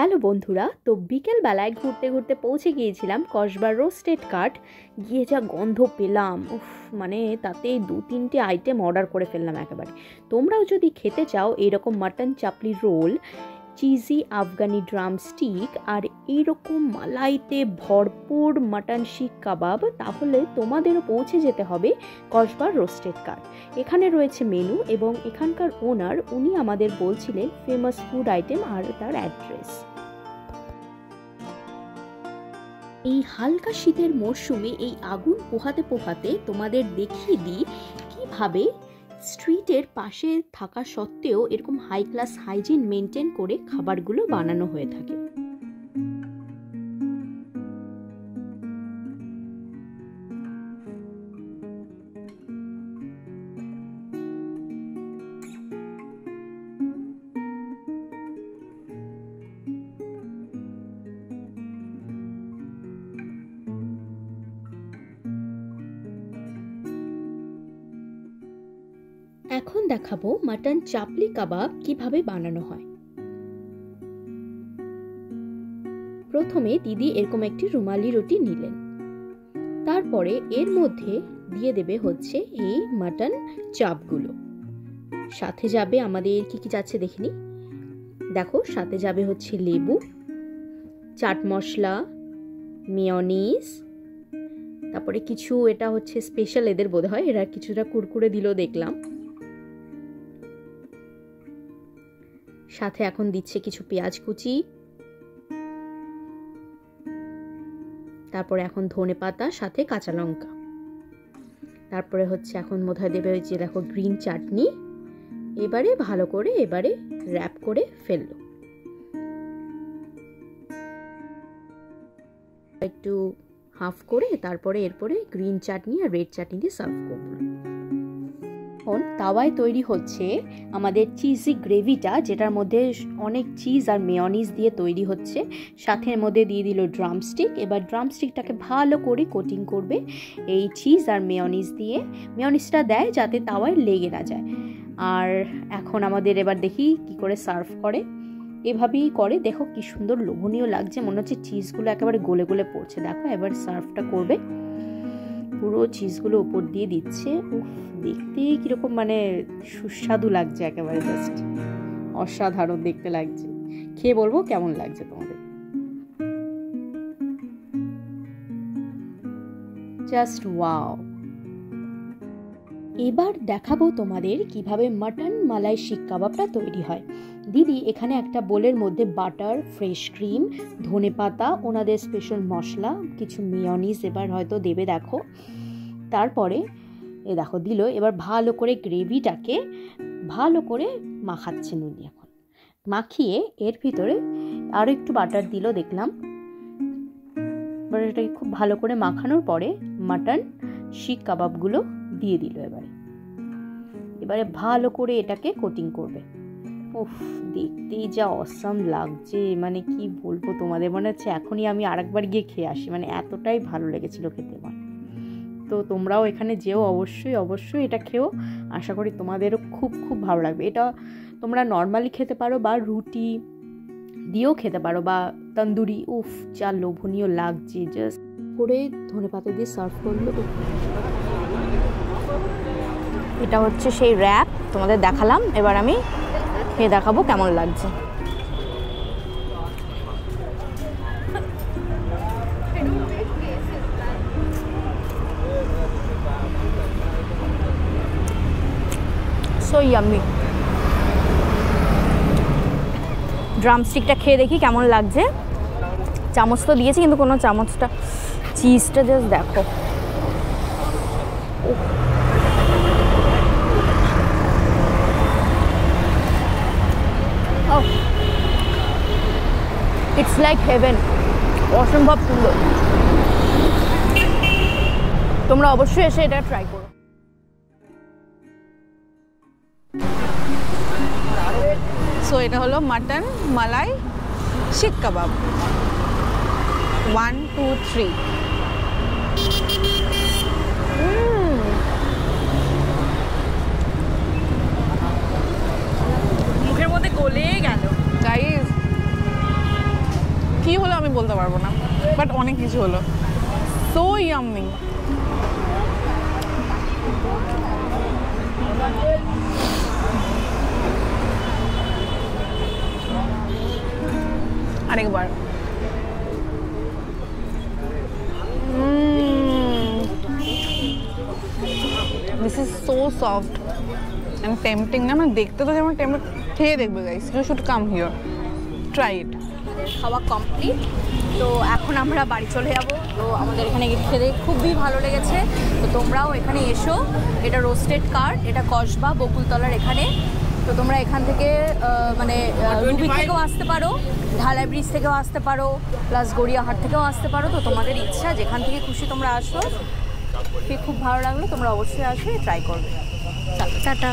Hello বন্ধুরা, তো বিকেলবেলায় ঘুরতে ঘুরতে পৌঁছে গিয়েছিলাম কসবার রোস্টেড কাট। গিয়ে যা গন্ধ পেলাম, মানে তাতে 2-3টে আইটেম অর্ডার করে ফেললাম একেবারে। তোমরাও যদি খেতে চাও এইরকম mutton chapli roll, cheesy Afghani drumstick আর এইরকম মালাইতে ভরপুর মাটন শিক কাবাব, তাহলে তোমাদেরও পৌঁছে যেতে হবে কসবার রোস্টেড কাট। এখানে রয়েছে মেনু এবং এখানকার ওনার উনি আমাদের বলছিলেন ফেমাস ফুড আইটেম আর তার অ্যাড্রেস। এই হালকা শীতের মরশুমে এই আগুন পোহাতে পোহাতে তোমাদের দেখিয়ে দিই কিভাবে স্ট্রিটের পাশে থাকা সত্ত্বেও এরকম হাই ক্লাস হাইজিন মেনটেন করে খাবারগুলো বানানো হয়ে থাকে। এখন দেখাবো মাটন চাপলি কাবাব কিভাবে বানানো হয়। প্রথমে দিদি এরকম একটি রুমালি রুটি নিলেন, তারপরে এর মধ্যে দিয়ে দেবে হচ্ছে এই মাটন চাপগুলো। সাথে যাবে আমাদের কি কি যাচ্ছে দেখিনি, দেখো সাথে যাবে হচ্ছে লেবু, চাট মশলা, মেয়োনিজ, তারপরে কিছু এটা হচ্ছে স্পেশাল এদের বোধ হয়, এরা কিছুটা কুরকুরে দিল দেখলাম। সাথে এখন দিচ্ছে কিছু পেঁয়াজ কুচি, তারপরে এখন ধনেপাতা, সাথে কাঁচা লঙ্কা, তারপরে হচ্ছে এখন বোধহয় দেবে ওই যে দেখো গ্রিন চাটনি। এবারে ভালো করে র্যাপ করে ফেললো, একটু হাফ করে, তারপরে এরপরে গ্রিন চাটনি আর রেড চাটনি দিয়ে সার্ভ করবো। এখন তাওয়ায় তৈরি হচ্ছে আমাদের চিজি গ্রেভিটা, যেটার মধ্যে অনেক চিজ আর মেয়োনিজ দিয়ে তৈরি হচ্ছে। সাথে মধ্যে দিয়ে দিল ড্রামস্টিক। এবার ড্রামস্টিকটাকে ভালো করে কোটিং করবে এই চিজ আর মেয়োনিজ দিয়ে। মেয়োনিজটা দেয় যাতে তাওয়ায় লেগে না যায়। আর এখন আমাদের এবার দেখি কি করে সার্ভ করে। এভাবেই করে, দেখো কি সুন্দর লোভনীয় লাগছে, মনে হচ্ছে চিজগুলো একেবারে গলে গলে পড়ছে। দেখো এবার সার্ভটা করবে, পুরো চিজগুলো উপর দিয়ে দিচ্ছে। দেখতে কিরকম মানে সুস্বাদু লাগছে, একেবারে জাস্ট অসাধারণ দেখতে লাগছে। খেয়ে বলবো কেমন লাগছে তোমাদের। Just wow. এবার দেখাবো তোমাদের কিভাবে মাটন মালাই শিক কাবাবটা তৈরি হয়। দিদি এখানে একটা বোলের মধ্যে বাটার, ফ্রেশ ক্রিম, ধনেপাতা, ওনাদের স্পেশাল মশলা, কিছু মেয়োনিজ এবার হয়তো দেবে দেখো, তারপরে এ দেখো দিল। এবার ভালো করে গ্রেভিটাকে ভালো করে মাখাচ্ছেন উনি। এখন মাখিয়ে এর ভিতরে আরও একটু বাটার দিল দেখলাম। এবার এটাকে খুব ভালো করে মাখানোর পরে মাটন শিক কাবাবগুলো দিয়ে দিল। এবারে ভালো করে এটাকে কোটিং করবে। দেখতেই যা অসাম লাগছে, মানে কি বলবো তোমাদের, মনে হচ্ছে এখনই আমি আরেকবার গিয়ে খেয়ে আসি, মানে এতটাই ভালো লেগেছিল খেতে আমার। তো তোমরাও এখানে যেও, অবশ্যই এটা খেও। আশা করি তোমাদেরও খুব খুব ভালো লাগবে। এটা তোমরা নর্মালি খেতে পারো বা রুটি দিয়েও খেতে পারো বা তন্দুরি। যা লোভনীয় লাগছে, জাস্ট করে ধনেপাতা দিয়ে সার্ভ করলো। এটা হচ্ছে সেই র্যাপ তোমাদের দেখালাম, এবার আমি খেয়ে দেখাবো কেমন লাগছে। So yummy. ড্রামস্টিকটা খেয়ে দেখি কেমন লাগছে। চামচ তো দিয়েছি, কিন্তু কোনো চামচটা, চিজটা জাস্ট দেখো। ইটস লাইক হেভেন, অসম্ভব সুন্দর। তোমরা অবশ্যই এসে এটা ট্রাই করো। সো এটা হলো মাটন মালাই শিক কাবাব। 1 2 3। মুখের মধ্যে গলে গেল গাইস। কী হলো আমি বলতে পারবো না, বাট অনেক কিছু হলো। So yummy. আরেকবার। This is so soft and tempting না, মানে দেখতে তো যেমন টেম্পটিং, খেয়ে দেখবে guys, you should come here, try it. খাওয়া কমপ্লিট, তো এখন আমরা বাড়ি চলে যাব। তো আমাদের এখানে খেতে খুবই ভালো লেগেছে, তো তোমরাও এখানে এসো। এটা রোস্টেড কার্ড, এটা কসবা বকুলতলার এখানে। তো তোমরা এখান থেকে মানে রুবি থেকেও আসতে পারো, ঢালাই ব্রিজ থেকেও আসতে পারো, প্লাস গড়িয়াহাট থেকেও আসতে পারো। তো তোমাদের ইচ্ছা, যেখান থেকে খুশি তোমরা আসো। খুব ভালো লাগলো, তোমরা অবশ্যই আসবে, ট্রাই করবে। টাটা।